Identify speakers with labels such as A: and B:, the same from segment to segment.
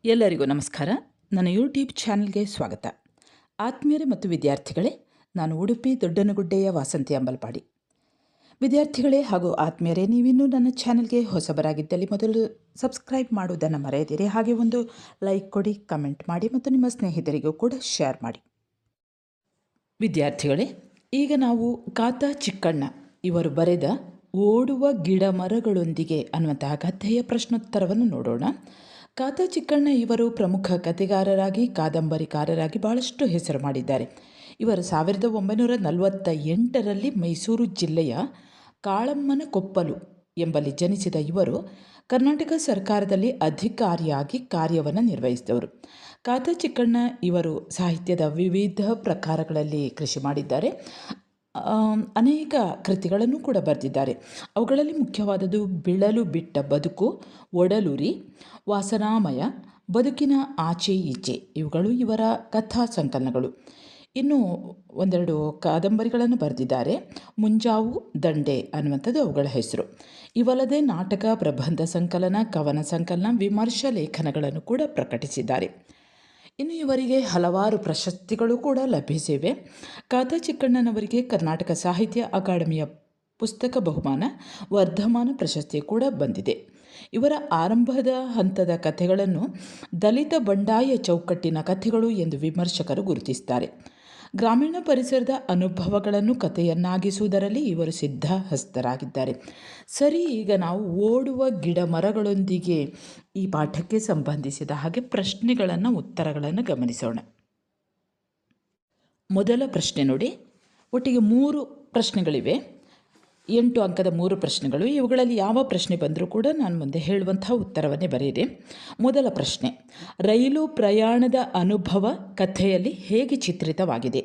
A: ಎಲ್ಲರಿಗೂ ನಮಸ್ಕಾರ. ನನ್ನ ಯೂಟ್ಯೂಬ್ ಚಾನಲ್ಗೆ ಸ್ವಾಗತ. ಆತ್ಮೀಯರೇ ಮತ್ತು ವಿದ್ಯಾರ್ಥಿಗಳೇ, ನಾನು ಉಡುಪಿ ದೊಡ್ಡನಗುಡ್ಡೆಯ ವಾಸಂತಿ ಅಂಬಲ್ಪಾಡಿ. ವಿದ್ಯಾರ್ಥಿಗಳೇ ಹಾಗೂ ಆತ್ಮೀಯರೇ, ನೀವಿನ್ನೂ ನನ್ನ ಚಾನಲ್ಗೆ ಹೊಸಬರಾಗಿದ್ದಲ್ಲಿ ಮೊದಲು ಸಬ್ಸ್ಕ್ರೈಬ್ ಮಾಡುವುದನ್ನು ಮರೆಯದಿರಿ. ಹಾಗೆ ಒಂದು ಲೈಕ್ ಕೊಡಿ, ಕಮೆಂಟ್ ಮಾಡಿ ಮತ್ತು ನಿಮ್ಮ ಸ್ನೇಹಿತರಿಗೂ ಕೂಡ ಶೇರ್ ಮಾಡಿ. ವಿದ್ಯಾರ್ಥಿಗಳೇ, ಈಗ ನಾವು ಕಾತಾ ಚಿಕ್ಕಣ್ಣ ಇವರು ಬರೆದ ಓಡುವ ಗಿಡ ಮರಗಳೊಂದಿಗೆ ಅನ್ನುವಂತಹ ಕಥೆಯ ಪ್ರಶ್ನೋತ್ತರವನ್ನು ನೋಡೋಣ. ಕಾತಾ ಚಿಕ್ಕಣ್ಣ ಇವರು ಪ್ರಮುಖ ಕಥೆಗಾರರಾಗಿ ಕಾದಂಬರಿಕಾರರಾಗಿ ಬಹಳಷ್ಟು ಹೆಸರು ಮಾಡಿದ್ದಾರೆ. ಇವರು 1948ರಲ್ಲಿ ಮೈಸೂರು ಜಿಲ್ಲೆಯ ಕಾಳಮ್ಮನಕೊಪ್ಪಲು ಎಂಬಲ್ಲಿ ಜನಿಸಿದ ಇವರು ಕರ್ನಾಟಕ ಸರ್ಕಾರದಲ್ಲಿ ಅಧಿಕಾರಿಯಾಗಿ ಕಾರ್ಯವನ್ನು ನಿರ್ವಹಿಸಿದವರು. ಕಾತಾ ಚಿಕ್ಕಣ್ಣ ಇವರು ಸಾಹಿತ್ಯದ ವಿವಿಧ ಪ್ರಕಾರಗಳಲ್ಲಿ ಕೃಷಿ ಮಾಡಿದ್ದಾರೆ. ಅನೇಕ ಕೃತಿಗಳನ್ನು ಕೂಡ ಬರೆದಿದ್ದಾರೆ. ಅವುಗಳಲ್ಲಿ ಮುಖ್ಯವಾದದ್ದು ಬಿಳಲು ಬಿಟ್ಟ ಬದುಕು, ಒಡಲುರಿ, ವಾಸನಾಮಯ, ಬದುಕಿನ ಆಚೆ ಈಚೆ ಇವುಗಳು ಇವರ ಕಥಾ ಸಂಕಲನಗಳು. ಇನ್ನು ಒಂದೆರಡು ಕಾದಂಬರಿಗಳನ್ನು ಬರೆದಿದ್ದಾರೆ. ಮುಂಜಾವು, ದಂಡೆ ಅನ್ನುವಂಥದ್ದು ಅವುಗಳ ಹೆಸರು. ಇವಲ್ಲದೆ ನಾಟಕ, ಪ್ರಬಂಧ ಸಂಕಲನ, ಕವನ ಸಂಕಲನ, ವಿಮರ್ಶಾ ಲೇಖನಗಳನ್ನು ಕೂಡ ಪ್ರಕಟಿಸಿದ್ದಾರೆ. ಇನ್ನು ಇವರಿಗೆ ಹಲವಾರು ಪ್ರಶಸ್ತಿಗಳು ಕೂಡ ಲಭಿಸಿವೆ. ಕಾತಾ ಚಿಕ್ಕಣ್ಣನವರಿಗೆ ಕರ್ನಾಟಕ ಸಾಹಿತ್ಯ ಅಕಾಡೆಮಿಯ ಪುಸ್ತಕ ಬಹುಮಾನ, ವರ್ಧಮಾನ ಪ್ರಶಸ್ತಿ ಕೂಡ ಬಂದಿದೆ. ಇವರ ಆರಂಭದ ಹಂತದ ಕಥೆಗಳನ್ನು ದಲಿತ ಬಂಡಾಯ ಚೌಕಟ್ಟಿನ ಕಥೆಗಳು ಎಂದು ವಿಮರ್ಶಕರು ಗುರುತಿಸುತ್ತಾರೆ. ಗ್ರಾಮೀಣ ಪರಿಸರದ ಅನುಭವಗಳನ್ನು ಕಥೆಯನ್ನಾಗಿಸುವುದರಲ್ಲಿ ಇವರು ಸಿದ್ಧಹಸ್ತರಾಗಿದ್ದಾರೆ. ಸರಿ, ಈಗ ನಾವು ಓಡುವ ಗಿಡ ಮರಗಳೊಂದಿಗೆ ಈ ಪಾಠಕ್ಕೆ ಸಂಬಂಧಿಸಿದ ಹಾಗೆ ಪ್ರಶ್ನೆಗಳನ್ನು, ಉತ್ತರಗಳನ್ನು ಗಮನಿಸೋಣ. ಮೊದಲ ಪ್ರಶ್ನೆ ನೋಡಿ. ಒಟ್ಟಿಗೆ 3 ಪ್ರಶ್ನೆಗಳಿವೆ. 8 ಅಂಕದ 3 ಪ್ರಶ್ನೆಗಳು. ಇವುಗಳಲ್ಲಿ ಯಾವ ಪ್ರಶ್ನೆ ಬಂದರೂ ಕೂಡ ನಾನು ಮುಂದೆ ಹೇಳುವಂತಹ ಉತ್ತರವನ್ನೇ ಬರೆಯಿರಿ. ಮೊದಲ ಪ್ರಶ್ನೆ, ರೈಲು ಪ್ರಯಾಣದ ಅನುಭವ ಕಥೆಯಲ್ಲಿ ಹೇಗೆ ಚಿತ್ರಿತವಾಗಿದೆ?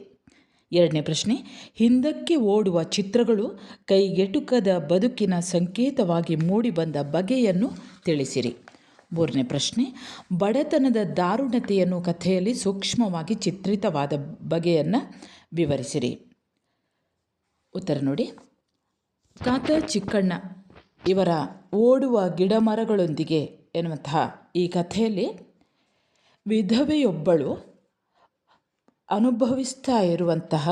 A: ಎರಡನೇ ಪ್ರಶ್ನೆ, ಹಿಂದಕ್ಕೆ ಓಡುವ ಚಿತ್ರಗಳು ಕೈಗೆಟುಕದ ಬದುಕಿನ ಸಂಕೇತವಾಗಿ ಮೂಡಿಬಂದ ಬಗೆಯನ್ನು ತಿಳಿಸಿರಿ. ಮೂರನೇ ಪ್ರಶ್ನೆ, ಬಡತನದ ದಾರುಣತೆಯನ್ನು ಕಥೆಯಲ್ಲಿ ಸೂಕ್ಷ್ಮವಾಗಿ ಚಿತ್ರಿತವಾದ ಬಗೆಯನ್ನು ವಿವರಿಸಿರಿ. ಉತ್ತರ ನೋಡಿ. ಕಾತಾ ಚಿಕ್ಕಣ್ಣ ಇವರ ಓಡುವ ಗಿಡಮರಗಳೊಂದಿಗೆ ಎನ್ನುವಂತಹ ಈ ಕಥೆಯಲ್ಲಿ ವಿಧವೆಯೊಬ್ಬಳು ಅನುಭವಿಸ್ತಾ ಇರುವಂತಹ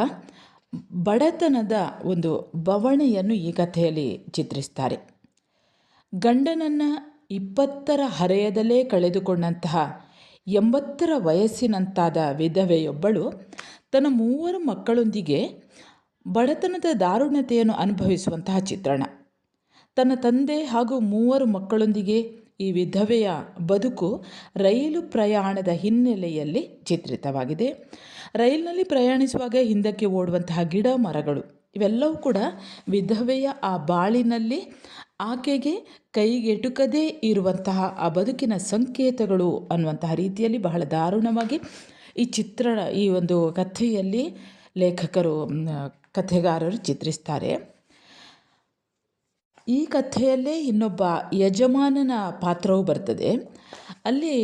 A: ಬಡತನದ ಒಂದು ಬವಣೆಯನ್ನು ಈ ಕಥೆಯಲ್ಲಿ ಚಿತ್ರಿಸ್ತಾರೆ. ಗಂಡನನ್ನು 20ರ ಹರೆಯದಲ್ಲೇ ಕಳೆದುಕೊಂಡಂತಹ 80ರ ವಯಸ್ಸಿನಂತಾದ ವಿಧವೆಯೊಬ್ಬಳು ತನ್ನ 3 ಮಕ್ಕಳೊಂದಿಗೆ ಬಡತನದ ದಾರುಣತೆಯನ್ನು ಅನುಭವಿಸುವಂತಹ ಚಿತ್ರಣ. ತನ್ನ ತಂದೆ ಹಾಗೂ 3 ಮಕ್ಕಳೊಂದಿಗೆ ಈ ವಿಧವೆಯ ಬದುಕು ರೈಲು ಪ್ರಯಾಣದ ಹಿನ್ನೆಲೆಯಲ್ಲಿ ಚಿತ್ರಿತವಾಗಿದೆ. ರೈಲಿನಲ್ಲಿ ಪ್ರಯಾಣಿಸುವಾಗ ಹಿಂದಕ್ಕೆ ಓಡುವಂತಹ ಗಿಡ ಮರಗಳು ಇವೆಲ್ಲವೂ ಕೂಡ ವಿಧವೆಯ ಆ ಬಾಳಿನಲ್ಲಿ ಆಕೆಗೆ ಕೈಗೆಟುಕದೇ ಇರುವಂತಹ ಆ ಬದುಕಿನ ಸಂಕೇತಗಳು ಅನ್ನುವಂತಹ ರೀತಿಯಲ್ಲಿ ಬಹಳ ದಾರುಣವಾಗಿ ಈ ಚಿತ್ರಣ, ಈ ಒಂದು ಕಥೆಯಲ್ಲಿ ಲೇಖಕರು, ಕಥೆಗಾರರು ಚಿತ್ರಿಸ್ತಾರೆ. ಈ ಕಥೆಯಲ್ಲೇ ಇನ್ನೊಬ್ಬ ಯಜಮಾನನ ಪಾತ್ರವೂ ಬರ್ತದೆ. ಅಲ್ಲಿ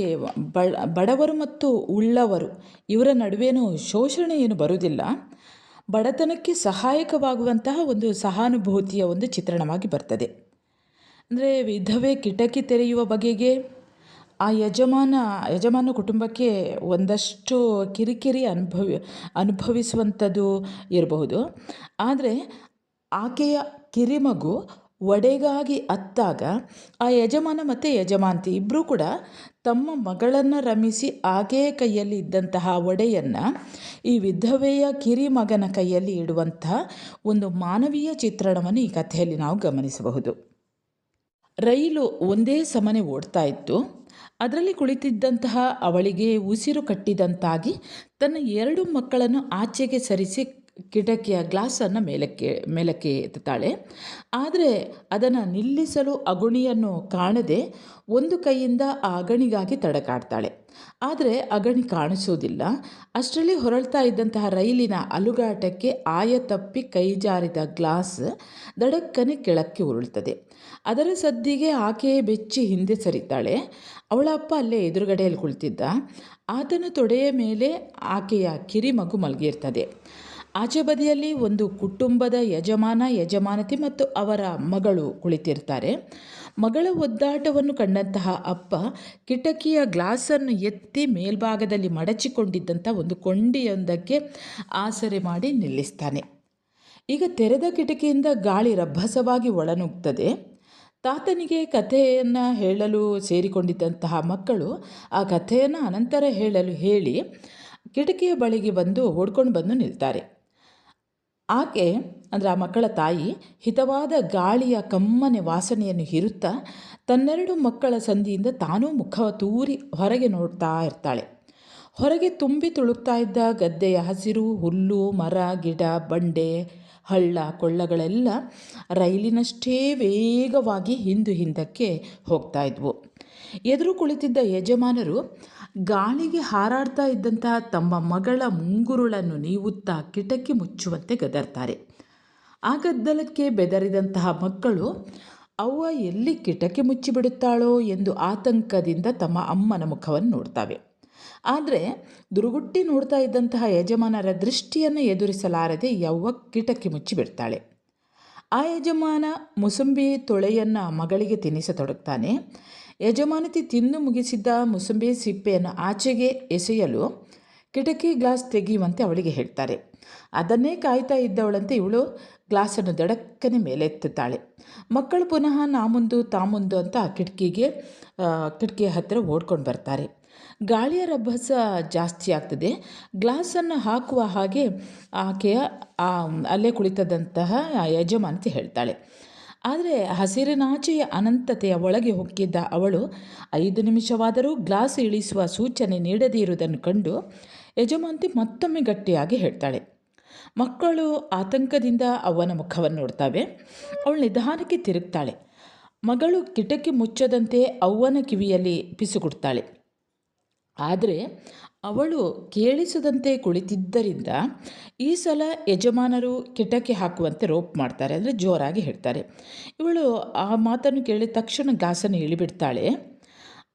A: ಬಡವರು ಮತ್ತು ಉಳ್ಳವರು ಇವರ ನಡುವೇನೂ ಶೋಷಣೆ ಏನು ಬರುವುದಿಲ್ಲ. ಬಡತನಕ್ಕೆ ಸಹಾಯಕವಾಗುವಂತಹ ಒಂದು ಸಹಾನುಭೂತಿಯ ಒಂದು ಚಿತ್ರಣವಾಗಿ ಬರ್ತದೆ. ಅಂದರೆ ವಿಧವೆ ಕಿಟಕಿ ತೆರೆಯುವ ಬಗೆಗೆ ಆ ಯಜಮಾನ ಕುಟುಂಬಕ್ಕೆ ಒಂದಷ್ಟು ಕಿರಿಕಿರಿ ಅನುಭವಿಸುವಂಥದ್ದು ಇರಬಹುದು. ಆದರೆ ಆಕೆಯ ಕಿರಿಮಗು ಒಡೆಗಾಗಿ ಅತ್ತಾಗ ಆ ಯಜಮಾನ ಮತ್ತು ಯಜಮಾಂತಿ ಇಬ್ಬರೂ ಕೂಡ ತಮ್ಮ ಮಗಳನ್ನು ರಮಿಸಿ ಆಕೆಯ ಕೈಯಲ್ಲಿ ಇದ್ದಂತಹ ಒಡೆಯನ್ನು ಈ ವಿಧವೆಯ ಕಿರಿಮಗನ ಕೈಯಲ್ಲಿ ಇಡುವಂತಹ ಒಂದು ಮಾನವೀಯ ಚಿತ್ರಣವನ್ನು ಈ ಕಥೆಯಲ್ಲಿ ನಾವು ಗಮನಿಸಬಹುದು. ರೈಲು ಒಂದೇ ಸಮನೆ ಓಡ್ತಾ ಇತ್ತು. ಅದರಲ್ಲಿ ಕುಳಿತಿದ್ದಂತಹ ಅವಳಿಗೆ ಉಸಿರು ಕಟ್ಟಿದಂತಾಗಿ ತನ್ನ 2 ಮಕ್ಕಳನ್ನು ಆಚೆಗೆ ಸರಿಸಿ ಕಿಟಕಿಯ ಗ್ಲಾಸನ್ನು ಮೇಲಕ್ಕೆ ಎತ್ತುತ್ತಾಳೆ. ಆದರೆ ಅದನ್ನು ನಿಲ್ಲಿಸಲು ಅಗುಣಿಯನ್ನು ಕಾಣದೆ ಒಂದು ಕೈಯಿಂದ ಆ ಅಗಣಿಗಾಗಿ ತಡಕಾಡ್ತಾಳೆ. ಆದರೆ ಅಗಣಿ ಕಾಣಿಸುವುದಿಲ್ಲ. ಅಷ್ಟರಲ್ಲಿ ಹೊರಳ್ತಾ ಇದ್ದಂತಹ ರೈಲಿನ ಅಲುಗಾಟಕ್ಕೆ ಆಯತಪ್ಪಿ ಕೈ ಜಾರಿದ ಗ್ಲಾಸ್ ದಡಕ್ಕನೆ ಕೆಳಕ್ಕೆ ಉರುಳ್ತದೆ. ಅದರ ಸದ್ದಿಗೆ ಆಕೆಯೇ ಬೆಚ್ಚಿ ಹಿಂದೆ ಸರಿತಾಳೆ. ಅವಳ ಅಪ್ಪ ಅಲ್ಲೇ ಎದುರುಗಡೆಯಲ್ಲಿ ಕುಳಿತಿದ್ದ. ಆತನ ತೊಡೆಯ ಮೇಲೆ ಆಕೆಯ ಕಿರಿಮಗು ಮಲಗಿರ್ತದೆ. ಆಚೆ ಬದಿಯಲ್ಲಿ ಒಂದು ಕುಟುಂಬದ ಯಜಮಾನ, ಯಜಮಾನತಿ ಮತ್ತು ಅವರ ಮಗಳು ಕುಳಿತಿರ್ತಾರೆ. ಮಗಳ ಒದ್ದಾಟವನ್ನು ಕಂಡಂತಹ ಅಪ್ಪ ಕಿಟಕಿಯ ಗ್ಲಾಸನ್ನು ಎತ್ತಿ ಮೇಲ್ಭಾಗದಲ್ಲಿ ಮಡಚಿಕೊಂಡಿದ್ದಂಥ ಒಂದು ಕೊಂಡಿಯೊಂದಕ್ಕೆ ಆಸರೆ ಮಾಡಿ ನಿಲ್ಲಿಸ್ತಾನೆ. ಈಗ ತೆರೆದ ಕಿಟಕಿಯಿಂದ ಗಾಳಿ ರಭಸವಾಗಿ ಒಳನುಗ್ತದೆ. ತಾತನಿಗೆ ಕಥೆಯನ್ನು ಹೇಳಲು ಸೇರಿಕೊಂಡಿದ್ದಂತಹ ಮಕ್ಕಳು ಆ ಕಥೆಯನ್ನು ಅನಂತರ ಹೇಳಲು ಹೇಳಿ ಕಿಟಕಿಯ ಬಳಿಗೆ ಓಡ್ಕೊಂಡು ಬಂದು ನಿಲ್ತಾರೆ. ಆಕೆ ಅಂದರೆ ಆ ಮಕ್ಕಳ ತಾಯಿ ಹಿತವಾದ ಗಾಳಿಯ ಕಮ್ಮನೆ ವಾಸನೆಯನ್ನು ಹೀರುತ್ತಾ ತನ್ನೆರಡು ಮಕ್ಕಳ ಸಂದಿಯಿಂದ ತಾನೂ ಮುಖ ತೂರಿ ಹೊರಗೆ ನೋಡ್ತಾ ಇರ್ತಾಳೆ. ಹೊರಗೆ ತುಂಬಿ ತುಳುಕ್ತಾ ಇದ್ದ ಗದ್ದೆಯ ಹಸಿರು, ಹುಲ್ಲು, ಮರ, ಗಿಡ, ಬಂಡೆ, ಹಳ್ಳ ಕೊಳ್ಳಗಳೆಲ್ಲ ರೈಲಿನಷ್ಟೇ ವೇಗವಾಗಿ ಹಿಂದಕ್ಕೆ ಹೋಗ್ತಾ ಇದ್ವು. ಎದುರು ಕುಳಿತಿದ್ದ ಯಜಮಾನರು ಗಾಳಿಗೆ ಹಾರಾಡ್ತಾ ಇದ್ದಂತಹ ತಮ್ಮ ಮಗಳ ಮುಂಗುರುಳನ್ನು ನೀವುತ್ತಾ ಕಿಟಕಿ ಮುಚ್ಚುವಂತೆ ಗದರ್ತಾರೆ. ಆ ಗದ್ದಲಕ್ಕೆ ಬೆದರಿದಂತಹ ಮಕ್ಕಳು ಅವ್ವ ಎಲ್ಲಿ ಕಿಟಕಿ ಮುಚ್ಚಿಬಿಡುತ್ತಾಳೋ ಎಂದು ಆತಂಕದಿಂದ ತಮ್ಮ ಅಮ್ಮನ ಮುಖವನ್ನು ನೋಡ್ತವೆ. ಆದರೆ ದುರುಗುಟ್ಟಿ ನೋಡ್ತಾ ಇದ್ದಂತಹ ಯಜಮಾನರ ದೃಷ್ಟಿಯನ್ನು ಎದುರಿಸಲಾರದೆ ಯವ್ವ ಕಿಟಕಿ ಮುಚ್ಚಿಬಿಡ್ತಾಳೆ. ಆ ಯಜಮಾನ ಮುಸುಂಬಿ ತೊಳೆಯನ್ನು ಮಗಳಿಗೆ ತಿನ್ನಿಸತೊಡಗ್ತಾನೆ. ಯಜಮಾನತಿ ತಿಂದು ಮುಗಿಸಿದ್ದ ಮುಸುಂಬಿ ಸಿಪ್ಪೆಯನ್ನು ಆಚೆಗೆ ಎಸೆಯಲು ಕಿಟಕಿ ಗ್ಲಾಸ್ ತೆಗೆಯುವಂತೆ ಅವಳಿಗೆ ಹೇಳ್ತಾರೆ. ಅದನ್ನೇ ಕಾಯ್ತಾ ಇದ್ದವಳಂತೆ ಇವಳು ಗ್ಲಾಸನ್ನು ದಡಕ್ಕನೆ ಮೇಲೆತ್ತುತ್ತಾಳೆ. ಮಕ್ಕಳು ಪುನಃ ನಾ ಮುಂದು ತಾ ಮುಂದು ಅಂತ ಕಿಟಕಿಯ ಹತ್ತಿರ ಓಡ್ಕೊಂಡು ಬರ್ತಾರೆ. ಗಾಳಿಯ ರಭಸ ಜಾಸ್ತಿ ಆಗ್ತದೆ. ಗ್ಲಾಸನ್ನು ಹಾಕುವ ಹಾಗೆ ಆಕೆಯ ಅಲ್ಲೇ ಕುಳಿತದಂತಹ ಯಜಮಾನತಿ ಹೇಳ್ತಾಳೆ. ಆದರೆ ಹಸಿರಿನಾಚೆಯ ಅನಂತತೆಯ ಒಳಗೆ ಹೊಕ್ಕಿದ್ದ ಅವಳು 5 ನಿಮಿಷವಾದರೂ ಗ್ಲಾಸ್ ಇಳಿಸುವ ಸೂಚನೆ ನೀಡದೇ ಇರುವುದನ್ನು ಕಂಡು ಯಜಮಾನತಿ ಮತ್ತೊಮ್ಮೆ ಗಟ್ಟಿಯಾಗಿ ಹೇಳ್ತಾಳೆ. ಮಕ್ಕಳು ಆತಂಕದಿಂದ ಅವನ ಮುಖವನ್ನು ನೋಡ್ತಾವೆ. ಅವಳು ನಿಧಾನಕ್ಕೆ ತಿರುಗ್ತಾಳೆ. ಮಗಳು ಕಿಟಕಿ ಮುಚ್ಚದಂತೆ ಅವ್ವನ ಕಿವಿಯಲ್ಲಿ ಪಿಸುಗುಡ್ತಾಳೆ. ಆದರೆ ಅವಳು ಕೇಳಿಸದಂತೆ ಕುಳಿತಿದ್ದರಿಂದ ಈ ಸಲ ಯಜಮಾನರು ಕಿಟಕಿ ಹಾಕುವಂತೆ ರೋಪ್ ಮಾಡ್ತಾರೆ, ಅಂದರೆ ಜೋರಾಗಿ ಹೇಳ್ತಾರೆ. ಇವಳು ಆ ಮಾತನ್ನು ಕೇಳಿದ ತಕ್ಷಣ ಗ್ಲಾಸನ್ನು ಇಳಿಬಿಡ್ತಾಳೆ.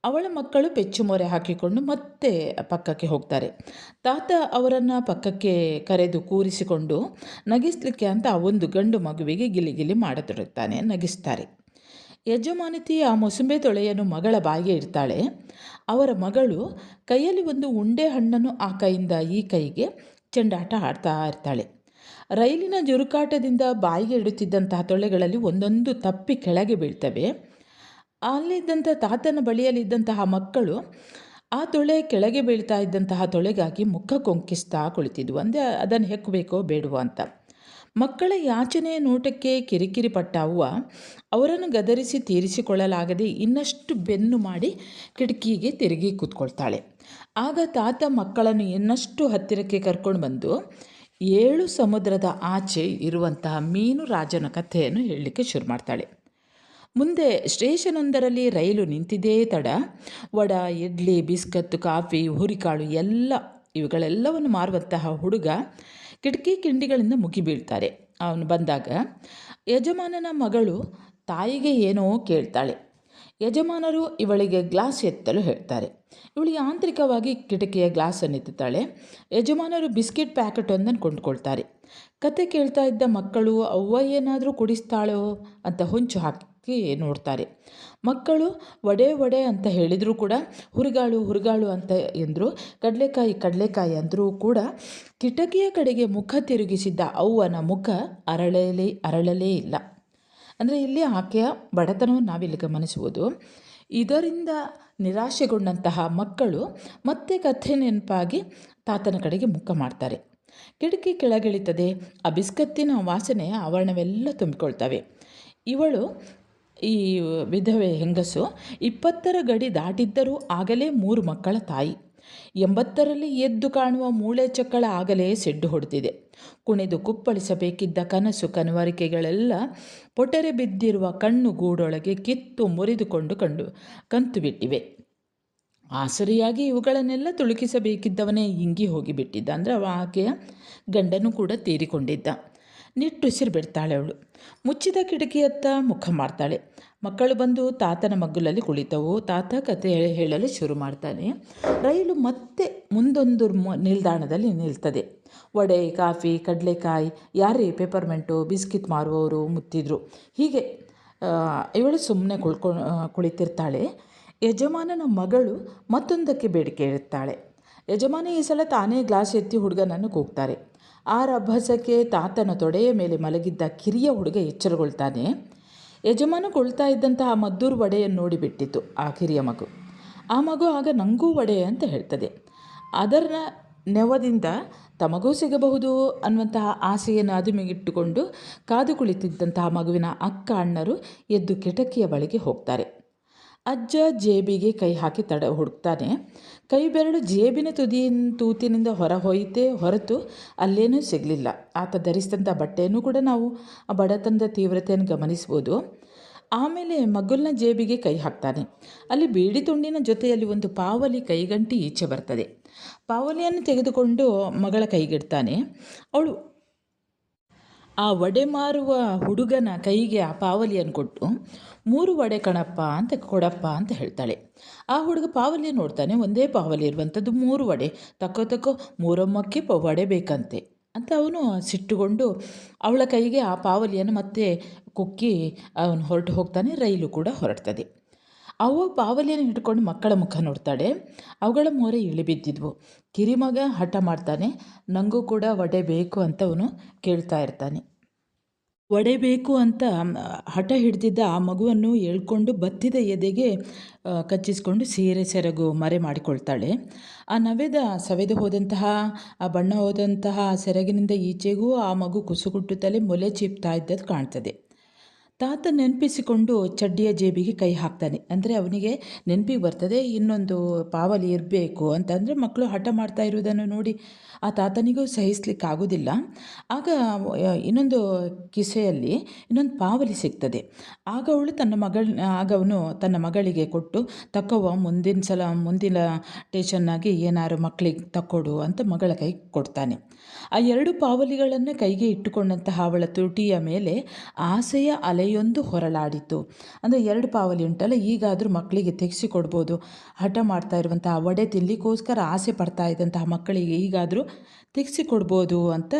A: ಅವಳ ಮಕ್ಕಳು ಪೆಚ್ಚುಮೊರೆ ಹಾಕಿಕೊಂಡು ಮತ್ತೆ ಪಕ್ಕಕ್ಕೆ ಹೋಗ್ತಾರೆ. ತಾತ ಅವರನ್ನು ಪಕ್ಕಕ್ಕೆ ಕರೆದು ಕೂರಿಸಿಕೊಂಡು ನಗಿಸ್ಲಿಕ್ಕೆ ಅಂತ ಆ ಒಂದು ಗಂಡು ಮಗುವಿಗೆ ಗಿಲಿ ಮಾಡತೊಡಗ್ತಾನೆ. ನಗಿಸ್ತಾರೆ. ಯಜಮಾನತಿ ಆ ಮುಸುಂಬೆ ತೊಳೆಯನ್ನು ಮಗಳ ಬಾಯಿಗೆ ಇಡ್ತಾಳೆ. ಅವರ ಮಗಳು ಕೈಯಲ್ಲಿ ಒಂದು ಉಂಡೆ ಹಣ್ಣನ್ನು ಆ ಕೈಯಿಂದ ಈ ಕೈಗೆ ಚೆಂಡಾಟ ಆಡ್ತಾ ಇರ್ತಾಳೆ. ರೈಲಿನ ಜುರುಕಾಟದಿಂದ ಬಾಯಿಗೆ ಇಡುತ್ತಿದ್ದಂತಹ ತೊಳೆಗಳಲ್ಲಿ ಒಂದೊಂದು ತಪ್ಪಿ ಕೆಳಗೆ ಬೀಳ್ತವೆ. ಅಲ್ಲಿದ್ದಂಥ ತಾತನ ಬಳಿಯಲ್ಲಿದ್ದಂತಹ ಮಕ್ಕಳು ಆ ತೊಳೆ ಕೆಳಗೆ ಬೀಳ್ತಾ ಇದ್ದಂತಹ ತೊಳೆಗಾಗಿ ಮುಖ ಕೊಂಕಿಸ್ತಾ ಕುಳಿತಿದ್ವು. ಅಂದರೆ ಅದನ್ನು ಹೆಕ್ಕಬೇಕೋ ಬೇಡವೋ ಅಂತ. ಮಕ್ಕಳ ಯಾಚನೆಯ ನೋಟಕ್ಕೆ ಕಿರಿಕಿರಿ ಪಟ್ಟ ಅವ್ವ ಅವರನ್ನು ಗದರಿಸಿ ತೀರಿಸಿಕೊಳ್ಳಲಾಗದೆ ಇನ್ನಷ್ಟು ಬೆನ್ನು ಮಾಡಿ ಕಿಟಕಿಗೆ ತಿರುಗಿ ಕೂತ್ಕೊಳ್ತಾಳೆ. ಆಗ ತಾತ ಮಕ್ಕಳನ್ನು ಇನ್ನಷ್ಟು ಹತ್ತಿರಕ್ಕೆ ಕರ್ಕೊಂಡು ಬಂದು 7 ಸಮುದ್ರದ ಆಚೆ ಇರುವಂತಹ ಮೀನು ರಾಜನ ಕಥೆಯನ್ನು ಹೇಳಲಿಕ್ಕೆ ಶುರು ಮಾಡ್ತಾಳೆ. ಮುಂದೆ ಸ್ಟೇಷನೊಂದರಲ್ಲಿ ರೈಲು ನಿಂತಿದ್ದೇ ತಡ ವಡ, ಇಡ್ಲಿ, ಬಿಸ್ಕತ್ತು, ಕಾಫಿ, ಹುರಿಕಾಳು ಇವುಗಳೆಲ್ಲವನ್ನು ಮಾರುವಂತಹ ಹುಡುಗ ಕಿಟಕಿ ಕಿಂಡಿಗಳಿಂದ ಮುಗಿಬೀಳ್ತಾರೆ. ಅವನು ಬಂದಾಗ ಯಜಮಾನನ ಮಗಳು ತಾಯಿಗೆ ಏನೋ ಕೇಳ್ತಾಳೆ. ಯಜಮಾನರು ಇವಳಿಗೆ ಗ್ಲಾಸ್ ಎತ್ತಲು ಹೇಳ್ತಾರೆ. ಇವಳು ಯಾಂತ್ರಿಕವಾಗಿ ಕಿಟಕಿಯ ಗ್ಲಾಸನ್ನು ಎತ್ತುತ್ತಾಳೆ. ಯಜಮಾನರು ಬಿಸ್ಕೆಟ್ ಪ್ಯಾಕೆಟ್ ಒಂದನ್ನು ಕೊಂಡುಕೊಳ್ತಾರೆ. ಕತೆ ಕೇಳ್ತಾ ಇದ್ದ ಮಕ್ಕಳು ಅವ್ವ ಏನಾದರೂ ಕುಡಿಸ್ತಾಳೋ ಅಂತ ಹೊಂಚು ಹಾಕಿ ನೋಡ್ತಾರೆ. ಮಕ್ಕಳು ವಡೆ ಅಂತ ಹೇಳಿದರೂ ಕೂಡ ಹುರುಗಾಳು ಅಂತ ಎಂದರು. ಕಡಲೆಕಾಯಿ ಅಂದರೂ ಕೂಡ ಕಿಟಕಿಯ ಕಡೆಗೆ ಮುಖ ತಿರುಗಿಸಿದ್ದ ಅವ್ವನ ಮುಖ ಅರಳಲೇ ಇಲ್ಲ. ಅಂದರೆ ಇಲ್ಲಿ ಆಕೆಯ ಬಡತನವನ್ನು ನಾವಿಲ್ಲಿ ಗಮನಿಸುವುದು. ಇದರಿಂದ ನಿರಾಶೆಗೊಂಡಂತಹ ಮಕ್ಕಳು ಮತ್ತೆ ಕಥೆ ನೆನಪಾಗಿ ತಾತನ ಕಡೆಗೆ ಮುಖ ಮಾಡ್ತಾರೆ. ಕಿಟಕಿ ಕೆಳಗಿಳಿತದೆ. ಆ ಬಿಸ್ಕತ್ತಿನ ವಾಸನೆ ಆವರಣವೆಲ್ಲ ತುಂಬಿಕೊಳ್ತವೆ. ಇವಳು ಈ ವಿಧವೆ ಹೆಂಗಸು 20ರ ಗಡಿ ದಾಟಿದ್ದರೂ ಆಗಲೇ 3 ಮಕ್ಕಳ ತಾಯಿ. 80ರಲ್ಲಿ ಎದ್ದು ಕಾಣುವ ಮೂಳೆ ಚಕ್ಕಳ ಆಗಲೇ ಸೆಡ್ಡು ಹೊಡೆದಿದೆ. ಕುಣಿದು ಕುಪ್ಪಳಿಸಬೇಕಿದ್ದ ಕನವರಿಕೆಗಳೆಲ್ಲ ಪೊಟರೆ ಬಿದ್ದಿರುವ ಕಣ್ಣು ಗೂಡೊಳಗೆ ಕಿತ್ತು ಮುರಿದುಕೊಂಡು ಕಂತು ಬಿಟ್ಟಿವೆ. ಆಸರಿಯಾಗಿ ಇವುಗಳನ್ನೆಲ್ಲ ತುಳುಕಿಸಬೇಕಿದ್ದವನೇ ಇಂಗಿ ಹೋಗಿಬಿಟ್ಟಿದ್ದ. ಅಂದರೆ ಆಕೆಯ ಗಂಡನೂ ಕೂಡ ತೀರಿಕೊಂಡಿದ್ದ. ನಿಟ್ಟುಸಿರು ಬಿಡ್ತಾಳೆ ಅವಳು. ಮುಚ್ಚಿದ ಕಿಟಕಿಯತ್ತ ಮುಖ ಮಾಡ್ತಾಳೆ. ಮಕ್ಕಳು ಬಂದು ತಾತನ ಮಗ್ಗುಲಲ್ಲಿ ಕುಳಿತವು. ತಾತ ಕತೆ ಹೇಳಲು ಶುರು ಮಾಡ್ತಾನೆ. ರೈಲು ಮತ್ತೆ ಮುಂದೊಂದು ನಿಲ್ದಾಣದಲ್ಲಿ ನಿಲ್ತದೆ. ವಡೆ, ಕಾಫಿ, ಕಡಲೆಕಾಯಿ, ಯಾರೇ ಪೇಪರ್ಮೆಂಟು, ಬಿಸ್ಕಿಟ್ ಮಾರುವವರು ಮುತ್ತಿದ್ರು. ಹೀಗೆ ಇವಳು ಸುಮ್ಮನೆ ಕುಳಿತಿರ್ತಾಳೆ. ಯಜಮಾನನ ಮಗಳು ಮತ್ತೊಂದಕ್ಕೆ ಬೇಡಿಕೆ ಇಡುತ್ತಾಳೆ. ಯಜಮಾನ ಈ ಸಲ ತಾನೇ ಗ್ಲಾಸ್ ಎತ್ತಿ ಹುಡುಗನನ್ನು ಕೂಗ್ತಾರೆ. ಆ ರಭಸಕ್ಕೆ ತಾತನ ತೊಡೆಯ ಮೇಲೆ ಮಲಗಿದ್ದ ಕಿರಿಯ ಹುಡುಗ ಎಚ್ಚರಗೊಳ್ತಾನೆ. ಯಜಮಾನಗೊಳ್ತಾ ಇದ್ದಂತಹ ಮದ್ದೂರು ವಡೆಯನ್ನು ನೋಡಿಬಿಟ್ಟಿತ್ತು ಆ ಕಿರಿಯ ಮಗು. ಆ ಮಗು ಆಗ ನನಗೂ ವಡೆ ಅಂತ ಹೇಳ್ತದೆ. ಅದರ ನೆವದಿಂದ ತಮಗೂ ಸಿಗಬಹುದು ಅನ್ನುವಂತಹ ಆಸೆಯನ್ನು ಅದುಮಿಗಿಟ್ಟುಕೊಂಡು ಕಾದು ಕುಳಿತಿದ್ದಂತಹ ಮಗುವಿನ ಅಕ್ಕ ಅಣ್ಣರು ಎದ್ದು ಕಿಟಕಿಯ ಬಳಿಗೆ ಹೋಗ್ತಾರೆ. ಅಜ್ಜ ಜೇಬಿಗೆ ಕೈ ಹಾಕಿ ಹುಡುಕ್ತಾನೆ. ಕೈ ಬೆರಳು ಜೇಬಿನ ತೂತಿನಿಂದ ಹೊರತು ಅಲ್ಲೇನೂ ಸಿಗಲಿಲ್ಲ. ಆತ ಧರಿಸಿದಂಥ ಬಟ್ಟೆಯನ್ನು ಕೂಡ ನಾವು ಆ ಬಡತನದ ತೀವ್ರತೆಯನ್ನು ಗಮನಿಸ್ಬೋದು. ಆಮೇಲೆ ಮಗುಲ್ನ ಜೇಬಿಗೆ ಕೈ ಹಾಕ್ತಾನೆ. ಅಲ್ಲಿ ಬೀಡಿ ತುಂಡಿನ ಜೊತೆಯಲ್ಲಿ ಒಂದು ಪಾವಲಿ ಕೈಗಂಟಿ ಈಚೆ ಬರ್ತದೆ. ಪಾವಲಿಯನ್ನು ತೆಗೆದುಕೊಂಡು ಮಗಳ ಕೈಗಿಡ್ತಾನೆ. ಅವಳು ಆ ವಡೆ ಮಾರುವ ಹುಡುಗನ ಕೈಗೆ ಆ ಪಾವಲಿಯನ್ನು ಕೊಟ್ಟು 3 ವಡೆ ಕಣಪ್ಪ ಅಂತ ಕೊಡಪ್ಪ ಅಂತ ಹೇಳ್ತಾಳೆ. ಆ ಹುಡುಗ ಪಾವಲಿ ನೋಡ್ತಾನೆ. ಒಂದೇ ಪಾವಲಿ ಇರುವಂಥದ್ದು 3 ವಡೆ. ತಕ್ಕೋ ಮೂರಮ್ಮಕ್ಕೆ ವಡೆ ಬೇಕಂತೆ ಅಂತ ಅವನು ಸಿಟ್ಟುಕೊಂಡು ಅವಳ ಕೈಗೆ ಆ ಪಾವಲಿಯನ್ನು ಮತ್ತೆ ಕುಕ್ಕಿ ಅವನು ಹೊರಟು ಹೋಗ್ತಾನೆ. ರೈಲು ಕೂಡ ಹೊರಡ್ತದೆ. ಅವ್ವ ಪಾವಲಿಯನ್ನು ಹಿಡ್ಕೊಂಡು ಮಕ್ಕಳ ಮುಖ ನೋಡ್ತಾಳೆ. ಅವುಗಳ ಮೋರೆ ಇಳಿಬಿದ್ದಿದ್ವು. ಕಿರಿಮಗ ಹಠ ಮಾಡ್ತಾನೆ. ನನಗೂ ಕೂಡ ವಡೆ ಬೇಕು ಅಂತ ಅವನು ಕೇಳ್ತಾ ಇರ್ತಾನೆ. ವಡೆ ಬೇಕು ಅಂತ ಹಠ ಹಿಡಿದಿದ್ದ ಆ ಮಗುವನ್ನು ಎಳ್ಕೊಂಡು ಬತ್ತಿದ ಎದೆಗೆ ಕಚ್ಚಿಸ್ಕೊಂಡು ಸೀರೆ ಸೆರಗು ಮರೆ ಮಾಡಿಕೊಳ್ತಾಳೆ. ಆ ಸವೆದು ಹೋದಂತಹ ಆ ಬಣ್ಣ ಹೋದಂತಹ ಸೆರಗಿನಿಂದ ಈಚೆಗೂ ಆ ಮಗು ಕುಸುಗುಟ್ಟುತ್ತಲೇ ಮೊಲೆ ಚೀಪ್ತಾ ಇದ್ದದ್ದು ಕಾಣ್ತದೆ. ತಾತ ನೆನಪಿಸಿಕೊಂಡು ಚಡ್ಡಿಯ ಜೇಬಿಗೆ ಕೈ ಹಾಕ್ತಾನೆ. ಅಂದರೆ ಅವನಿಗೆ ನೆನಪಿಗೆ ಬರ್ತದೆ ಇನ್ನೊಂದು ಪಾವಲಿ ಇರಬೇಕು ಅಂತಂದರೆ ಮಕ್ಕಳು ಹಠ ಮಾಡ್ತಾ ಇರುವುದನ್ನು ನೋಡಿ ಆ ತಾತನಿಗೂ ಸಹಿಸ್ಲಿಕ್ಕಾಗೋದಿಲ್ಲ. ಆಗ ಇನ್ನೊಂದು ಕಿಸೆಯಲ್ಲಿ ಇನ್ನೊಂದು ಪಾವಲಿ ಸಿಗ್ತದೆ. ಆಗ ಅವನು ತನ್ನ ಮಗಳಿಗೆ ಕೊಟ್ಟು ತಕ್ಕವ್ವ ಮುಂದಿನ ಟೇಷನ್ನಾಗಿ ಏನಾರು ಮಕ್ಕಳಿಗೆ ತಕ್ಕೊಡು ಅಂತ ಮಗಳ ಕೈ ಕೊಡ್ತಾನೆ. ಆ 2 ಪಾವಲಿಗಳನ್ನು ಕೈಗೆ ಇಟ್ಟುಕೊಂಡಂತಹ ಅವಳ ತುಟಿಯ ಮೇಲೆ ಆಸೆಯ ಅಲೆಯೊಂದು ಹೊರಳಾಡಿತು. ಅಂದರೆ 2 ಪಾವಲಿ ಉಂಟಲ್ಲ, ಈಗಾದರೂ ಮಕ್ಕಳಿಗೆ ತೆಗೆಸಿಕೊಡ್ಬೋದು. ಹಠ ಮಾಡ್ತಾ ಇರುವಂತಹ ವಡೆ ತಿನ್ನಲಿಕ್ಕೋಸ್ಕರ ಆಸೆ ಪಡ್ತಾ ಇದ್ದಂತಹ ಮಕ್ಕಳಿಗೆ ಈಗಾದರೂ ತೆಗೆಸಿಕೊಡ್ಬೋದು ಅಂತ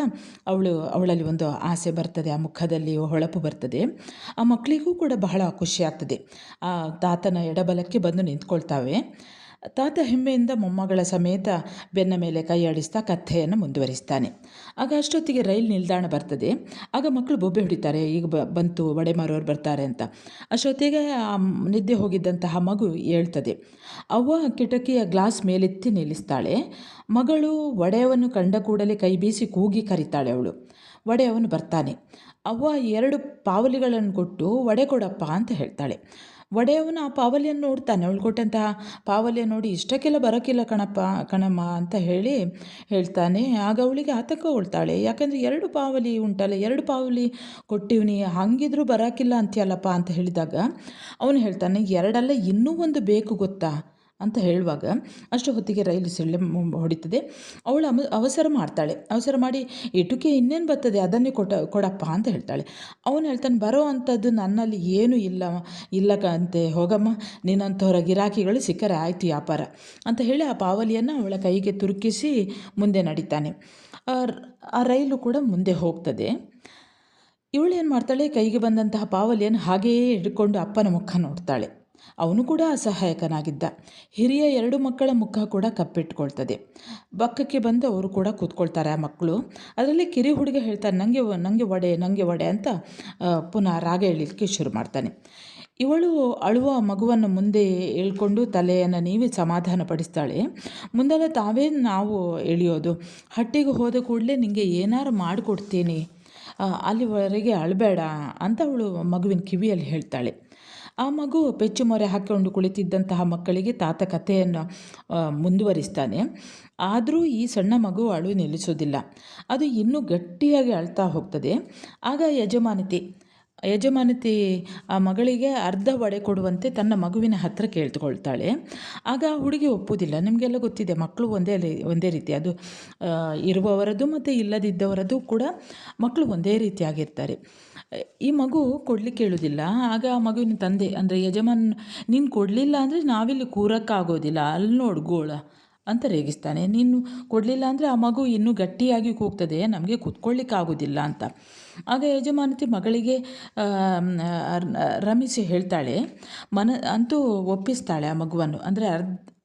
A: ಅವಳಲ್ಲಿ ಒಂದು ಆಸೆ ಬರ್ತದೆ. ಆ ಮುಖದಲ್ಲಿ ಹೊಳಪು ಬರ್ತದೆ. ಆ ಮಕ್ಕಳಿಗೂ ಕೂಡ ಬಹಳ ಖುಷಿ ಆಗ್ತದೆ. ಆ ತಾತನ ಎಡಬಲಕ್ಕೆ ಬಂದು ನಿಂತ್ಕೊಳ್ತಾವೆ. ತಾತ ಹೆಮ್ಮೆಯಿಂದ ಮೊಮ್ಮಗಳ ಸಮೇತ ಬೆನ್ನ ಮೇಲೆ ಕೈ ಆಡಿಸ್ತಾ ಕಥೆಯನ್ನು ಮುಂದುವರಿಸ್ತಾನೆ. ಆಗ ಅಷ್ಟೊತ್ತಿಗೆ ರೈಲು ನಿಲ್ದಾಣ ಬರ್ತದೆ. ಆಗ ಮಕ್ಕಳು ಬೊಬ್ಬೆ ಹೊಡಿತಾರೆ, ಈಗ ಬಂತು ವಡೆ ಮಾರೋರು ಬರ್ತಾರೆ ಅಂತ. ಅಷ್ಟೊತ್ತಿಗೆ ಆ ನಿದ್ದೆ ಹೋಗಿದ್ದಂತಹ ಮಗು ಹೇಳ್ತದೆ. ಅವ್ವ ಕಿಟಕಿಯ ಗ್ಲಾಸ್ ಮೇಲೆತ್ತಿ ನಿಲ್ಲಿಸ್ತಾಳೆ. ಮಗಳು ವಡೆಯನ್ನು ಕಂಡ ಕೂಡಲೇ ಕೈ ಬೀಸಿ ಕೂಗಿ ಕರೀತಾಳೆ ಅವಳು. ವಡೆಯವನು ಬರ್ತಾನೆ. ಅವ್ವ 2 ಪಾವಲಿಗಳನ್ನು ಕೊಟ್ಟು ವಡೆ ಕೊಡಪ್ಪ ಅಂತ ಹೇಳ್ತಾಳೆ. ವಡೆಯವನು ಆ ಪಾವಲಿಯನ್ನು ನೋಡ್ತಾನೆ. ಅವಳು ಕೊಟ್ಟಂತಹ ಪಾವಲಿಯನ್ನು ನೋಡಿ ಇಷ್ಟಕ್ಕೆಲ್ಲ ಬರೋಕ್ಕಿಲ್ಲ ಕಣಮ್ಮ ಅಂತ ಹೇಳ್ತಾನೆ. ಆಗ ಅವಳಿಗೆ ಆತಂಕಗೊಳ್ತಾಳೆ. ಯಾಕಂದರೆ 2 ಪಾವಲಿ ಉಂಟಲ್ಲ, 2 ಪಾವಲಿ ಕೊಟ್ಟಿವ್ನಿ, ಹಂಗಿದ್ರೂ ಬರೋಕ್ಕಿಲ್ಲ ಅಂತೀಯಲ್ಲಪ್ಪ ಅಂತ ಹೇಳಿದಾಗ ಅವನು ಹೇಳ್ತಾನೆ, 2 ಅಲ್ಲ ಇನ್ನೂ 1 ಬೇಕು ಗೊತ್ತಾ ಅಂತ ಹೇಳುವಾಗ ಅಷ್ಟು ಹೊತ್ತಿಗೆ ರೈಲು ಸಿಳ್ಳೆ ಹೊಡಿತದೆ. ಅವಳು ಅವಸರ ಮಾಡ್ತಾಳೆ. ಅವಸರ ಮಾಡಿ ಇಟುಕೆ ಇನ್ನೇನು ಬರ್ತದೆ ಅದನ್ನೇ ಕೊಡಪ್ಪ ಅಂತ ಹೇಳ್ತಾಳೆ. ಅವನು ಹೇಳ್ತಾನೆ, ಬರೋ ಅಂಥದ್ದು ನನ್ನಲ್ಲಿ ಏನೂ ಇಲ್ಲಕಂತೆ, ಹೋಗಮ್ಮ, ನಿನ್ನಂಥವರ ಗಿರಾಕಿಗಳು ಸಿಕ್ಕರೆ ಆಯಿತು ವ್ಯಾಪಾರ ಅಂತ ಹೇಳಿ ಆ ಪಾವಲಿಯನ್ನು ಅವಳ ಕೈಗೆ ತುರುಕಿಸಿ ಮುಂದೆ ನಡೀತಾನೆ. ಆ ರೈಲು ಕೂಡ ಮುಂದೆ ಹೋಗ್ತದೆ. ಇವಳೇನು ಮಾಡ್ತಾಳೆ, ಕೈಗೆ ಬಂದಂತಹ ಪಾವಲಿಯನ್ನು ಹಾಗೆಯೇ ಹಿಡ್ಕೊಂಡು ಅಪ್ಪನ ಮುಖ ನೋಡ್ತಾಳೆ. ಅವನು ಕೂಡ ಅಸಹಾಯಕನಾಗಿದ್ದ. ಹಿರಿಯ 2 ಮಕ್ಕಳ ಮುಖ ಕೂಡ ಕಪ್ಪಿಟ್ಕೊಳ್ತದೆ. ಪಕ್ಕಕ್ಕೆ ಬಂದು ಅವರು ಕೂಡ ಕೂತ್ಕೊಳ್ತಾರೆ ಆ ಮಕ್ಕಳು. ಅದರಲ್ಲಿ ಕಿರಿ ಹುಡುಗ ಹೇಳ್ತಾನೆ, ನನಗೆ ವಡೆ ಅಂತ ಪುನಃ ರಾಗ ಎಳೀಲಿಕ್ಕೆ ಶುರು ಮಾಡ್ತಾನೆ. ಇವಳು ಅಳುವ ಮಗುವನ್ನು ಮುಂದೆ ಎಳ್ಕೊಂಡು ತಲೆಯನ್ನು ನೀವೇ ಸಮಾಧಾನ ಪಡಿಸ್ತಾಳೆ. ಮುಂದೆಲ್ಲ ನಾವು ಎಳೆಯೋದು, ಹಟ್ಟಿಗೆ ಹೋದ ಕೂಡಲೇ ನಿನಗೆ ಏನಾರು ಮಾಡಿಕೊಡ್ತೀನಿ, ಅಲ್ಲಿವರೆಗೆ ಅಳಬೇಡ ಅಂತ ಅವಳು ಮಗುವಿನ ಕಿವಿಯಲ್ಲಿ ಹೇಳ್ತಾಳೆ. ಆ ಮಗು ಪೆಚ್ಚು ಮೊರೆ ಹಾಕಿಕೊಂಡು ಕುಳಿತಿದ್ದಂತಹ ಮಕ್ಕಳಿಗೆ ತಾತ ಕಥೆಯನ್ನು ಮುಂದುವರಿಸ್ತಾನೆ. ಆದರೂ ಈ ಸಣ್ಣ ಮಗು ಅಳು ನಿಲ್ಲಿಸೋದಿಲ್ಲ. ಅದು ಇನ್ನೂ ಗಟ್ಟಿಯಾಗಿ ಅಳ್ತಾ ಹೋಗ್ತದೆ. ಆಗ ಯಜಮಾನತಿ ಯಜಮಾನತಿ ಆ ಮಗಳಿಗೆ ಅರ್ಧ ವಡೆ ಕೊಡುವಂತೆ ತನ್ನ ಮಗುವಿನ ಹತ್ತಿರ ಕೇಳ್ಕೊಳ್ತಾಳೆ. ಆಗ ಆ ಹುಡುಗಿ ಒಪ್ಪುವುದಿಲ್ಲ. ನಿಮಗೆಲ್ಲ ಗೊತ್ತಿದೆ, ಮಕ್ಕಳು ಒಂದೇ ರೀತಿ, ಅದು ಇರುವವರದ್ದು ಮತ್ತು ಇಲ್ಲದಿದ್ದವರದ್ದು ಕೂಡ ಮಕ್ಕಳು ಒಂದೇ ರೀತಿಯಾಗಿರ್ತಾರೆ. ಈ ಮಗು ಕೊಡಲಿಕ್ಕೆ ಹೇಳೋದಿಲ್ಲ. ಆಗ ಆ ಮಗುವಿನ ತಂದೆ ಅಂದರೆ ಯಜಮಾನ್, ನೀನು ಕೊಡಲಿಲ್ಲ ಅಂದರೆ ನಾವಿಲ್ಲಿ ಕೂರಕ್ಕಾಗೋದಿಲ್ಲ, ಅಲ್ಲಿ ನೋಡು ಗೋಳ ಅಂತ ರೇಗಿಸ್ತಾನೆ. ನೀನು ಕೊಡಲಿಲ್ಲ ಅಂದರೆ ಆ ಮಗು ಇನ್ನೂ ಗಟ್ಟಿಯಾಗಿ ಕೂಗ್ತದೆ, ನಮಗೆ ಕೂತ್ಕೊಳ್ಳಿಕ್ಕಾಗೋದಿಲ್ಲ ಅಂತ. ಆಗ ಯಜಮಾನತಿ ಮಗಳಿಗೆ ರಮಿಸಿ ಹೇಳ್ತಾಳೆ, ಅಂತೂ ಒಪ್ಪಿಸ್ತಾಳೆ ಆ ಮಗುವನ್ನು. ಅಂದರೆ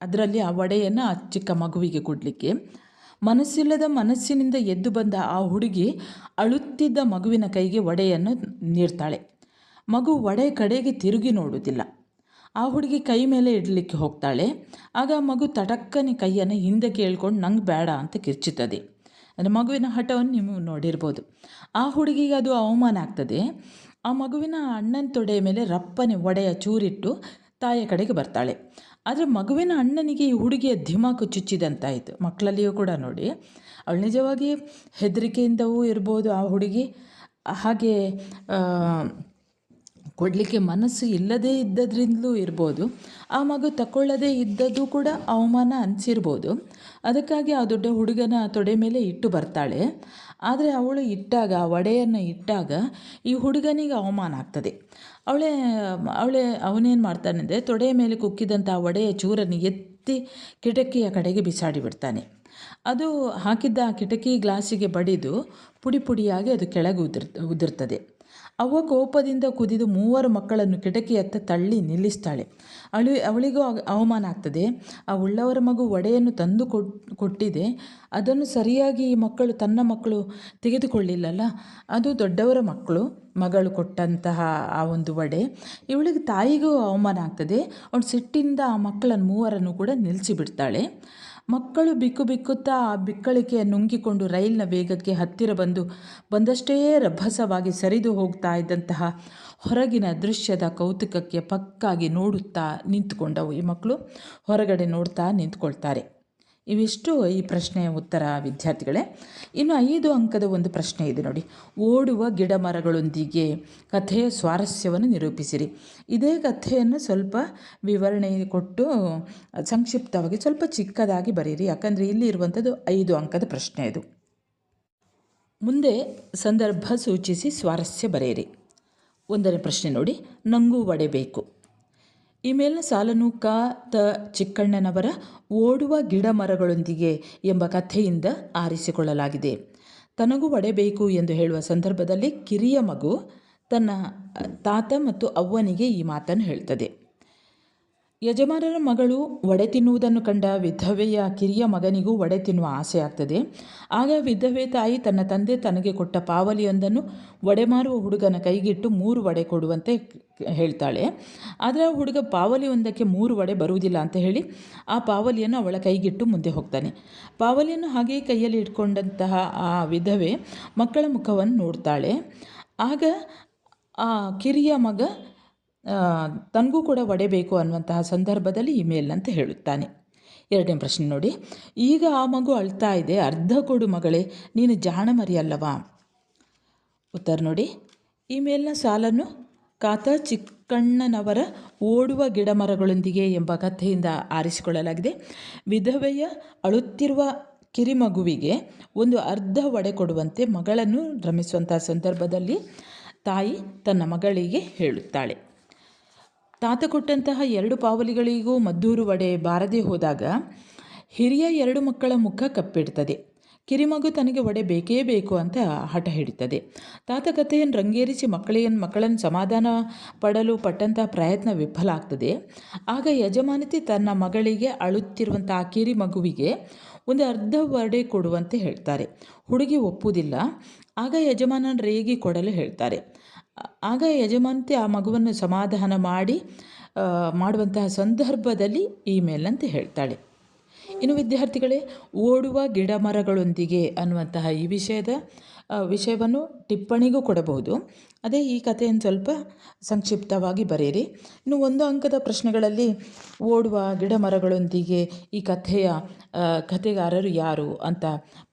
A: ಅದರಲ್ಲಿ ಆ ವಡೆಯನ್ನು ಆ ಚಿಕ್ಕ ಮಗುವಿಗೆ ಕೊಡಲಿಕ್ಕೆ. ಮನಸ್ಸಿಲ್ಲದ ಮನಸ್ಸಿನಿಂದ ಎದ್ದು ಬಂದ ಆ ಹುಡುಗಿ ಅಳುತ್ತಿದ್ದ ಮಗುವಿನ ಕೈಗೆ ವಡೆಯನ್ನು ನೀಡ್ತಾಳೆ. ಮಗು ವಡೆ ಕಡೆಗೆ ತಿರುಗಿ ನೋಡುವುದಿಲ್ಲ. ಆ ಹುಡುಗಿ ಕೈ ಮೇಲೆ ಇಡಲಿಕ್ಕೆ ಹೋಗ್ತಾಳೆ. ಆಗ ಮಗು ತಟಕ್ಕನೆ ಕೈಯನ್ನು ಹಿಂದೆ ಕೇಳ್ಕೊಂಡು ನಂಗೆ ಬೇಡ ಅಂತ ಕಿರ್ಚುತ್ತದೆ. ಅಂದರೆ ಮಗುವಿನ ಹಠವನ್ನು ನೀವು ನೋಡಿರ್ಬೋದು. ಆ ಹುಡುಗಿಗೆ ಅದು ಅವಮಾನ ಆಗ್ತದೆ. ಆ ಮಗುವಿನ ಅಣ್ಣನ ತೊಡೆಯ ಮೇಲೆ ರಪ್ಪನೆ ವಡೆಯ ಚೂರಿಟ್ಟು ತಾಯಿಯ ಕಡೆಗೆ ಬರ್ತಾಳೆ. ಆದರೆ ಮಗುವಿನ ಅಣ್ಣನಿಗೆ ಈ ಹುಡುಗಿಯ ಧಿಮಾಕು ಚುಚ್ಚಿದಂತಾಯಿತು. ಮಕ್ಕಳಲ್ಲಿಯೂ ಕೂಡ ನೋಡಿ, ಅವಳು ನಿಜವಾಗಿ ಹೆದರಿಕೆಯಿಂದವೂ ಇರ್ಬೋದು ಆ ಹುಡುಗಿ, ಹಾಗೆ ಕೊಡಲಿಕ್ಕೆ ಮನಸ್ಸು ಇಲ್ಲದೇ ಇದ್ದದ್ರಿಂದಲೂ ಇರ್ಬೋದು. ಆ ಮಗು ತಗೊಳ್ಳದೇ ಇದ್ದದ್ದು ಕೂಡ ಅವಮಾನ ಅನಿಸಿರ್ಬೋದು. ಅದಕ್ಕಾಗಿ ಆ ದೊಡ್ಡ ಹುಡುಗನ ತೊಡೆ ಮೇಲೆ ಇಟ್ಟು ಬರ್ತಾಳೆ. ಆದರೆ ಅವಳು ಇಟ್ಟಾಗ, ಆ ವಡೆಯನ್ನು ಇಟ್ಟಾಗ ಈ ಹುಡುಗನಿಗೆ ಅವಮಾನ ಆಗ್ತದೆ. ಅವನೇನು ಮಾಡ್ತಾನೆಂದರೆ ತೊಡೆಯ ಮೇಲೆ ಕುಕ್ಕಿದಂಥ ಆ ವಡೆಯ ಚೂರನ್ನು ಎತ್ತಿ ಕಿಟಕಿಯ ಕಡೆಗೆ ಬಿಸಾಡಿ ಬಿಡ್ತಾನೆ. ಅದು ಹಾಕಿದ್ದ ಆ ಕಿಟಕಿ ಗ್ಲಾಸಿಗೆ ಬಡಿದು ಪುಡಿ ಪುಡಿಯಾಗಿ ಅದು ಕೆಳಗೆ ಉದುರ್ತದೆ. ಅವ್ವ ಕೋಪದಿಂದ ಕುದಿದು 3 ಮಕ್ಕಳನ್ನು ಕಿಟಕಿಯತ್ತ ತಳ್ಳಿ ನಿಲ್ಲಿಸ್ತಾಳೆ. ಅವಳಿಗೂ ಅವಮಾನ ಆಗ್ತದೆ. ಆ ಉಳ್ಳವರ ಮಗು ವಡೆಯನ್ನು ತಂದು ಕೊಟ್ಟಿದೆ, ಅದನ್ನು ಸರಿಯಾಗಿ ಈ ಮಕ್ಕಳು, ತನ್ನ ಮಕ್ಕಳು ತೆಗೆದುಕೊಳ್ಳಿಲ್ಲಲ್ಲ, ಅದು ದೊಡ್ಡವರ ಮಗಳು ಕೊಟ್ಟಂತಹ ಆ ಒಂದು ವಡೆ. ಇವಳಿಗೆ ತಾಯಿಗೂ ಅವಮಾನ ಆಗ್ತದೆ. ಅವಳು ಸಿಟ್ಟಿಂದ ಆ ಮಕ್ಕಳನ್ನು 3ರನ್ನು ಕೂಡ ನಿಲ್ಲಿಸಿಬಿಡ್ತಾಳೆ. ಮಕ್ಕಳು ಬಿಕ್ಕು ಬಿಕ್ಕುತ್ತಾ ಆ ಬಿಕ್ಕಳಿಕೆಯನ್ನು ನುಂಗಿಕೊಂಡು ರೈಲಿನ ವೇಗಕ್ಕೆ ಹತ್ತಿರ ಬಂದಷ್ಟೇ ರಭಸವಾಗಿ ಸರಿದು ಹೋಗ್ತಾ ಇದ್ದಂತಹ ಹೊರಗಿನ ದೃಶ್ಯದ ಕೌತುಕಕ್ಕೆ ಪಕ್ಕಾಗಿ ನೋಡುತ್ತಾ ನಿಂತುಕೊಂಡವು. ಈ ಮಕ್ಕಳು ಹೊರಗಡೆ ನೋಡ್ತಾ ನಿಂತ್ಕೊಳ್ತಾರೆ. ಇವಿಷ್ಟು ಈ ಪ್ರಶ್ನೆಯ ಉತ್ತರ ವಿದ್ಯಾರ್ಥಿಗಳೇ. ಇನ್ನು 5 ಅಂಕದ ಒಂದು ಪ್ರಶ್ನೆ ಇದೆ ನೋಡಿ. ಓಡುವ ಗಿಡ ಮರಗಳೊಂದಿಗೆ ಕಥೆಯ ಸ್ವಾರಸ್ಯವನ್ನು ನಿರೂಪಿಸಿರಿ. ಇದೇ ಕಥೆಯನ್ನು ಸ್ವಲ್ಪ ವಿವರಣೆ ಕೊಟ್ಟು ಸಂಕ್ಷಿಪ್ತವಾಗಿ ಸ್ವಲ್ಪ ಚಿಕ್ಕದಾಗಿ ಬರೀರಿ, ಯಾಕಂದರೆ ಇಲ್ಲಿ ಇರುವಂಥದ್ದು 5 ಅಂಕದ ಪ್ರಶ್ನೆ ಇದು. ಮುಂದೆ ಸಂದರ್ಭ ಸೂಚಿಸಿ ಸ್ವಾರಸ್ಯ ಬರೆಯಿರಿ. 1ನೇ ಪ್ರಶ್ನೆ ನೋಡಿ, ನಂಗೂ ವಡೆ ಬೇಕು. ಈ ಮೇಲಿನ ಸಾಲನ್ನು ತ ಚಿಕ್ಕಣ್ಣನವರ ಓಡುವ ಗಿಡ ಮರಗಳೊಂದಿಗೆ ಎಂಬ ಕಥೆಯಿಂದ ಆರಿಸಿಕೊಳ್ಳಲಾಗಿದೆ. ತನಗೂ ವಡೆ ಬೇಕು ಎಂದು ಹೇಳುವ ಸಂದರ್ಭದಲ್ಲಿ ಕಿರಿಯ ಮಗು ತನ್ನ ತಾತ ಮತ್ತು ಅವ್ವನಿಗೆ ಈ ಮಾತನ್ನು ಹೇಳ್ತದೆ. ಯಜಮಾನರ ಮಗಳು ವಡೆ ತಿನ್ನುವುದನ್ನು ಕಂಡ ವಿಧವೆಯ ಕಿರಿಯ ಮಗನಿಗೂ ವಡೆ ತಿನ್ನುವ ಆಸೆ ಆಗ್ತದೆ. ಆಗ ವಿಧವೆ ತಾಯಿ ತನ್ನ ತಂದೆ ತನಗೆ ಕೊಟ್ಟ ಪಾವಲಿಯೊಂದನ್ನು ವಡೆ ಮಾರುವ ಹುಡುಗನ ಕೈಗಿಟ್ಟು 3 ವಡೆ ಕೊಡುವಂತೆ ಹೇಳ್ತಾಳೆ. ಆದರೆ ಆ ಹುಡುಗ ಪಾವಲಿ ಒಂದಕ್ಕೆ 3 ವಡೆ ಬರುವುದಿಲ್ಲ ಅಂತ ಹೇಳಿ ಆ ಪಾವಲಿಯನ್ನು ಅವಳ ಕೈಗಿಟ್ಟು ಮುಂದೆ ಹೋಗ್ತಾನೆ. ಪಾವಲಿಯನ್ನು ಹಾಗೆಯೇ ಕೈಯಲ್ಲಿ ಇಟ್ಕೊಂಡಂತಹ ಆ ವಿಧವೆ ಮಕ್ಕಳ ಮುಖವನ್ನು ನೋಡ್ತಾಳೆ. ಆಗ ಆ ಕಿರಿಯ ಮಗ ತನಗೂ ಕೂಡ ವಡೆ ಬೇಕು ಅನ್ನುವಂತಹ ಸಂದರ್ಭದಲ್ಲಿ ಈ ಮೇಲಂತ ಹೇಳುತ್ತಾನೆ. 2ನೇ ಪ್ರಶ್ನೆ ನೋಡಿ, ಈಗ ಆ ಮಗು ಅಳ್ತಾ ಇದೆ, ಅರ್ಧ ಕೊಡು ಮಗಳೇ, ನೀನು ಜಾಣ ಮರಿಯಲ್ಲವಾ? ಉತ್ತರ ನೋಡಿ, ಈ ಮೇಲಿನ ಸಾಲನ್ನು ಕಾತ ಚಿಕ್ಕಣ್ಣನವರ ಓಡುವ ಗಿಡ ಮರಗಳೊಂದಿಗೆ ಎಂಬ ಕಥೆಯಿಂದ ಆರಿಸಿಕೊಳ್ಳಲಾಗಿದೆ. ವಿಧವೆಯ ಅಳುತ್ತಿರುವ ಕಿರಿಮಗುವಿಗೆ ಒಂದು ಅರ್ಧ ವಡೆ ಕೊಡುವಂತೆ ಮಗಳನ್ನು ರಮಿಸುವಂತಹ ಸಂದರ್ಭದಲ್ಲಿ ತಾಯಿ ತನ್ನ ಮಗಳಿಗೆ ಹೇಳುತ್ತಾಳೆ. ತಾತ ಕೊಟ್ಟಂತಹ 2 ಪಾವಲಿಗಳಿಗೂ ಮದ್ದೂರು ವಡೆ ಬಾರದೆ ಹೋದಾಗ ಹಿರಿಯ 2 ಮಕ್ಕಳ ಮುಖ ಕಪ್ಪಿಡ್ತದೆ. ಕಿರಿಮಗು ತನಗೆ ವಡೆ ಬೇಕೇ ಬೇಕು ಅಂತ ಹಠ ಹಿಡಿತದೆ. ತಾತ ಕಥೆಯನ್ನು ರಂಗೇರಿಸಿ ಮಕ್ಕಳನ್ನು ಸಮಾಧಾನ ಪಡಲು ಪಟ್ಟಂತಹ ಪ್ರಯತ್ನ ವಿಫಲ ಆಗ್ತದೆ. ಆಗ ಯಜಮಾನತಿ ತನ್ನ ಮಗಳಿಗೆ ಅಳುತ್ತಿರುವಂಥ ಆ ಕಿರಿ ಮಗುವಿಗೆ ಒಂದು ಅರ್ಧ ವಡೆ ಕೊಡುವಂತೆ ಹೇಳ್ತಾರೆ. ಹುಡುಗಿ ಒಪ್ಪುವುದಿಲ್ಲ. ಆಗ ಯಜಮಾನನ ರೇಗಿ ಕೊಡಲು ಹೇಳ್ತಾರೆ. ಆಗ ಯಜಮಾನತಿ ಆ ಮಗುವನ್ನು ಸಮಾಧಾನ ಮಾಡುವಂತಹ ಸಂದರ್ಭದಲ್ಲಿ ಈ ಮೇಲಂತೆ ಹೇಳ್ತಾಳೆ. ಇನ್ನು ವಿದ್ಯಾರ್ಥಿಗಳೇ, ಓಡುವ ಗಿಡ ಮರಗಳೊಂದಿಗೆ ಅನ್ನುವಂತಹ ಈ ವಿಷಯವನ್ನು ಟಿಪ್ಪಣಿಗೂ ಕೊಡಬಹುದು. ಅದೇ ಈ ಕಥೆಯನ್ನು ಸ್ವಲ್ಪ ಸಂಕ್ಷಿಪ್ತವಾಗಿ ಬರೆಯಿರಿ. ಇನ್ನು 1 ಅಂಕದ ಪ್ರಶ್ನೆಗಳಲ್ಲಿ ಓಡುವ ಗಿಡ ಮರಗಳೊಂದಿಗೆ ಈ ಕಥೆಗಾರರು ಯಾರು ಅಂತ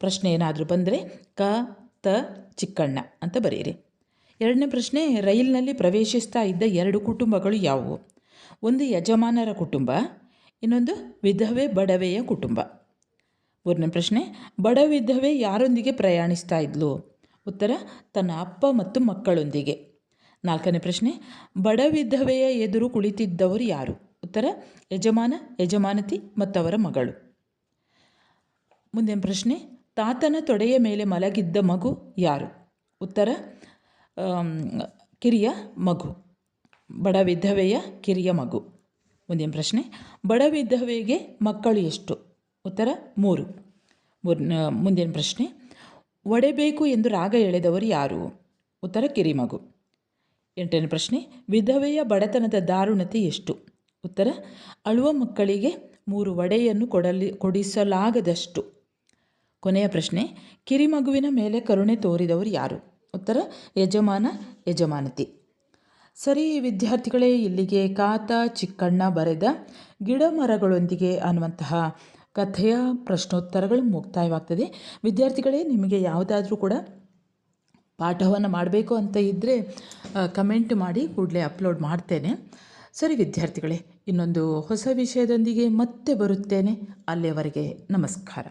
A: ಪ್ರಶ್ನೆ ಏನಾದರೂ ಬಂದರೆ ತ ಚಿಕ್ಕಣ್ಣ ಅಂತ ಬರೆಯಿರಿ. ಎರಡನೇ ಪ್ರಶ್ನೆ, ರೈಲಿನಲ್ಲಿ ಪ್ರವೇಶಿಸ್ತಾ ಇದ್ದ 2 ಕುಟುಂಬಗಳು ಯಾವುವು? ಒಂದು ಯಜಮಾನರ ಕುಟುಂಬ, ಇನ್ನೊಂದು ವಿಧವೆ ಬಡವೆಯ ಕುಟುಂಬ. ಮೂರನೇ ಪ್ರಶ್ನೆ, ಬಡ ವಿಧವೆ ಯಾರೊಂದಿಗೆ ಪ್ರಯಾಣಿಸ್ತಾ ಇದ್ಲು? ಉತ್ತರ, ತನ್ನ ಅಪ್ಪ ಮತ್ತು ಮಕ್ಕಳೊಂದಿಗೆ. ನಾಲ್ಕನೇ ಪ್ರಶ್ನೆ, ಬಡ ವಿಧವೆಯ ಎದುರು ಕುಳಿತಿದ್ದವರು ಯಾರು? ಉತ್ತರ, ಯಜಮಾನ, ಯಜಮಾನತಿ ಮತ್ತವರ ಮಗಳು. ಮುಂದಿನ ಪ್ರಶ್ನೆ, ತಾತನ ತೊಡೆಯ ಮೇಲೆ ಮಲಗಿದ್ದ ಮಗು ಯಾರು? ಉತ್ತರ, ಕಿರಿಯ ಮಗು, ಬಡ ವಿಧವೆಯ ಕಿರಿಯ ಮಗು. ಮುಂದಿನ ಪ್ರಶ್ನೆ, ಬಡ ವಿಧವೆಗೆ ಮಕ್ಕಳು ಎಷ್ಟು? ಉತ್ತರ, 3. ಮುಂದಿನ ಪ್ರಶ್ನೆ, ಒಡೆಬೇಕು ಎಂದು ರಾಗ ಎಳೆದವರು ಯಾರು? ಉತ್ತರ, ಕಿರಿಮಗು. 8ನೇ ಪ್ರಶ್ನೆ, ವಿಧವೆಯ ಬಡತನದ ದಾರುಣತೆ ಎಷ್ಟು? ಉತ್ತರ, ಅಳುವ ಮಕ್ಕಳಿಗೆ 3 ಒಡೆಯನ್ನು ಕೊಡಿಸಲಾಗದಷ್ಟು. ಕೊನೆಯ ಪ್ರಶ್ನೆ, ಕಿರಿಮಗುವಿನ ಮೇಲೆ ಕರುಣೆ ತೋರಿದವರು ಯಾರು? ಉತ್ತರ, ಯಜಮಾನ, ಯಜಮಾನತಿ. ಸರಿ ವಿದ್ಯಾರ್ಥಿಗಳೇ, ಇಲ್ಲಿಗೆ ಕಾತ ಚಿಕ್ಕಣ್ಣ ಬರೆದ ಗಿಡ ಮರಗಳೊಂದಿಗೆ ಅನ್ನುವಂತಹ ಕಥೆಯ ಪ್ರಶ್ನೋತ್ತರಗಳು ಮುಕ್ತಾಯವಾಗ್ತದೆ. ವಿದ್ಯಾರ್ಥಿಗಳೇ, ನಿಮಗೆ ಯಾವುದಾದ್ರೂ ಕೂಡ ಪಾಠವನ್ನು ಮಾಡಬೇಕು ಅಂತ ಇದ್ದರೆ ಕಮೆಂಟ್ ಮಾಡಿ, ಕೂಡಲೇ ಅಪ್ಲೋಡ್ ಮಾಡ್ತೇನೆ. ಸರಿ ವಿದ್ಯಾರ್ಥಿಗಳೇ, ಇನ್ನೊಂದು ಹೊಸ ವಿಷಯದೊಂದಿಗೆ ಮತ್ತೆ ಬರುತ್ತೇನೆ. ಅಲ್ಲಿಯವರೆಗೆ ನಮಸ್ಕಾರ.